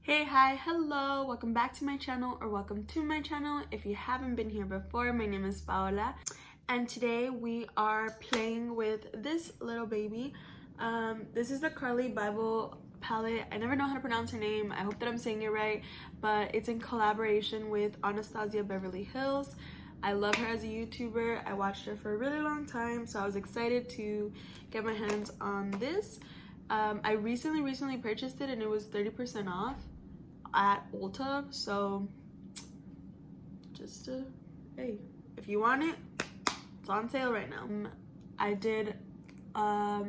Hey, hi, hello, welcome back to my channel, or welcome to my channel. If you haven't been here before, my name is Paola, and today we are playing with this little baby. This is the Carli Bybel palette. I never know how to pronounce her name. I hope that I'm saying it right, but it's in collaboration with Anastasia Beverly Hills. I love her as a YouTuber. I watched her for a really long time, so I was excited to get my hands on this. I recently purchased it and it was 30% off at Ulta, so just hey, if you want it, it's on sale right now. I did a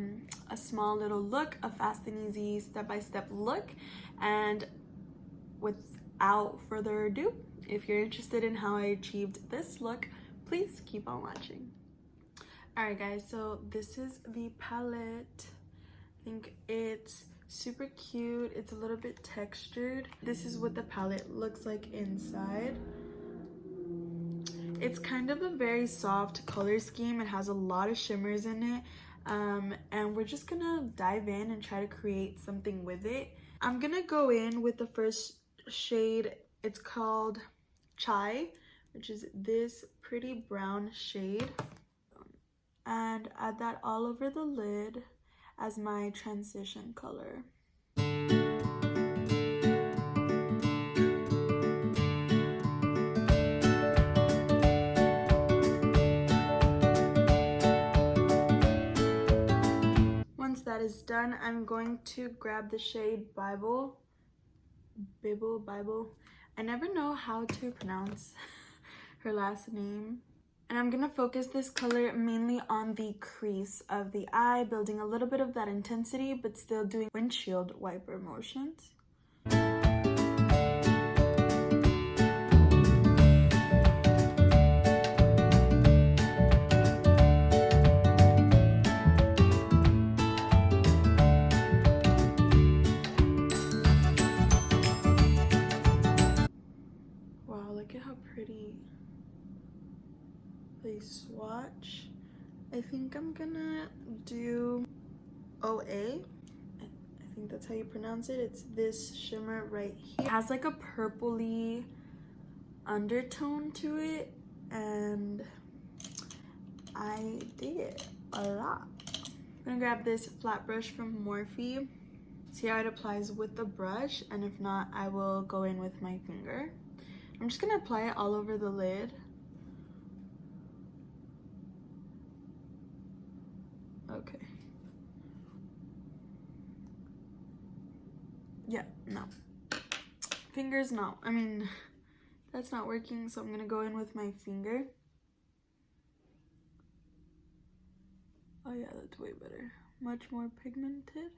small little look, a fast and easy step-by-step look, and without further ado, if you're interested in how I achieved this look, please keep on watching. Alright guys, so this is the palette. I think it's super cute. It's a little bit textured. This is what the palette looks like inside. It's kind of a very soft color scheme. It has a lot of shimmers in it, and we're just gonna dive in and try to create something with it. I'm gonna go in with the first shade. It's called Chai, which is this pretty brown shade, and add that all over the lid as my transition color. Once that is done, I'm going to grab the shade Bybel. I never know how to pronounce her last name. And I'm gonna focus this color mainly on the crease of the eye, building a little bit of that intensity, but still doing windshield wiper motions. Wow, look at how pretty they swatch. I think I'm gonna do OA. I think that's how you pronounce it. It's this shimmer right here. It has like a purpley undertone to it, and I dig it a lot. I'm gonna grab this flat brush from Morphe, see how it applies with the brush, and if not, I will go in with my finger. I'm just gonna apply it all over the lid. Okay. Yeah, no. Fingers, no. I mean, that's not working, so I'm gonna go in with my finger. Oh yeah, that's way better. Much more pigmented.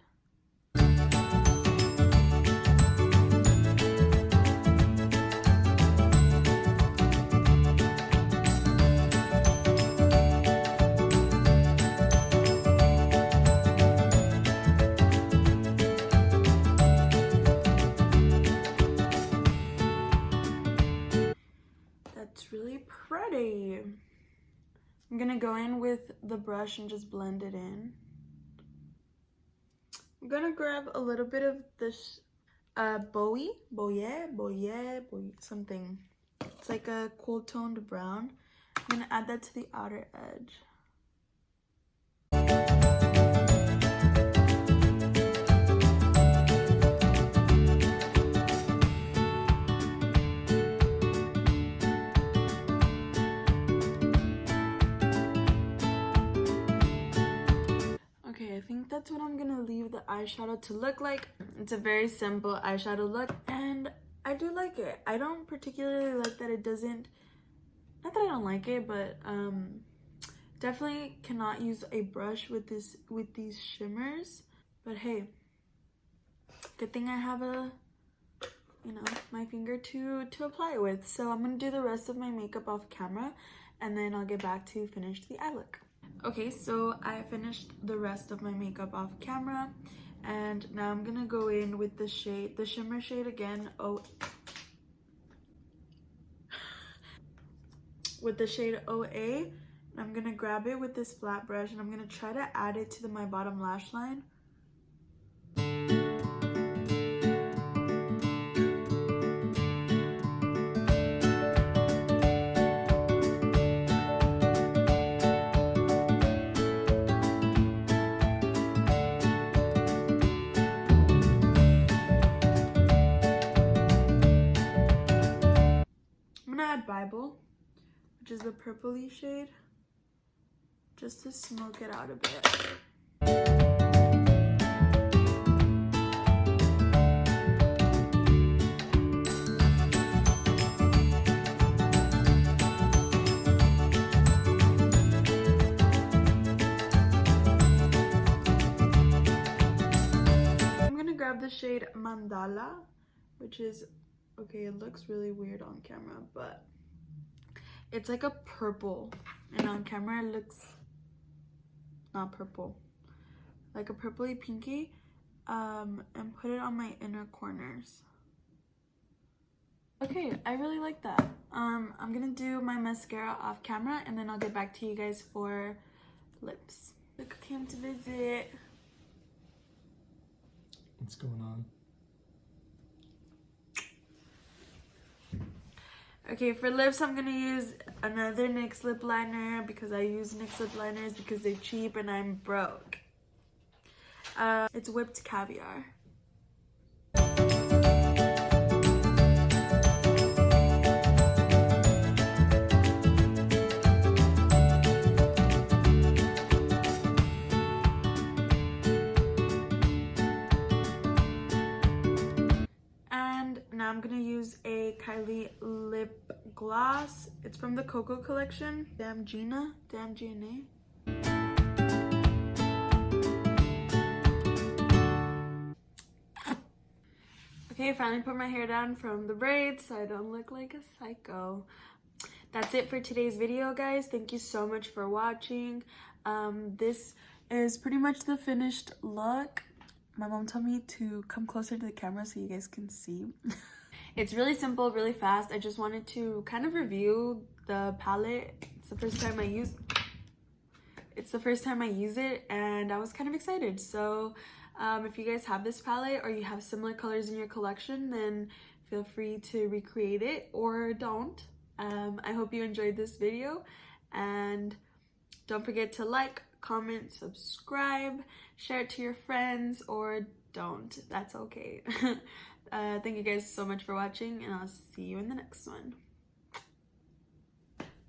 Really pretty. I'm gonna go in with the brush and just blend it in. I'm gonna grab a little bit of this Bowie, something. It's like a cool toned brown. I'm gonna add that to the outer edge. I think that's what I'm gonna leave the eyeshadow to look like. It's a very simple eyeshadow look, and I do like it. I don't particularly like that it doesn't, not that I don't like it, but definitely cannot use a brush with these shimmers. But hey, good thing I have my finger to apply it with. So I'm gonna do the rest of my makeup off camera, and then I'll get back to finish the eye look. Okay, so I finished the rest of my makeup off camera, and now I'm gonna go in with the shimmer shade again. With the shade OA, I'm gonna grab it with this flat brush, and I'm gonna try to add it to my bottom lash line. Bybel, which is the purpley shade, just to smoke it out a bit. The shade Mandala, which is, okay, it looks really weird on camera, but it's like a purple, and on camera it looks not purple, like a purpley pinky, and put it on my inner corners. Okay, I really like that. I'm gonna do my mascara off camera, and then I'll get back to you guys for lips. Look who came to visit. What's going on? Okay, for lips, I'm gonna use another NYX lip liner because I use NYX lip liners because they're cheap and I'm broke. It's Whipped Caviar. Now I'm gonna use a Kylie lip gloss. It's from the Coco collection. Damn Gina. Okay, I finally put my hair down from the braids so I don't look like a psycho. That's it for today's video, guys. Thank you so much for watching. This is pretty much the finished look. My mom told me to come closer to the camera so you guys can see. It's really simple, really fast. I just wanted to kind of review the palette. It's the first time I use it, and I was kind of excited. So if you guys have this palette or you have similar colors in your collection, then feel free to recreate it or don't. I hope you enjoyed this video, and don't forget to like, comment, subscribe, share it to your friends, or don't. That's okay. Thank you guys so much for watching, and I'll see you in the next one.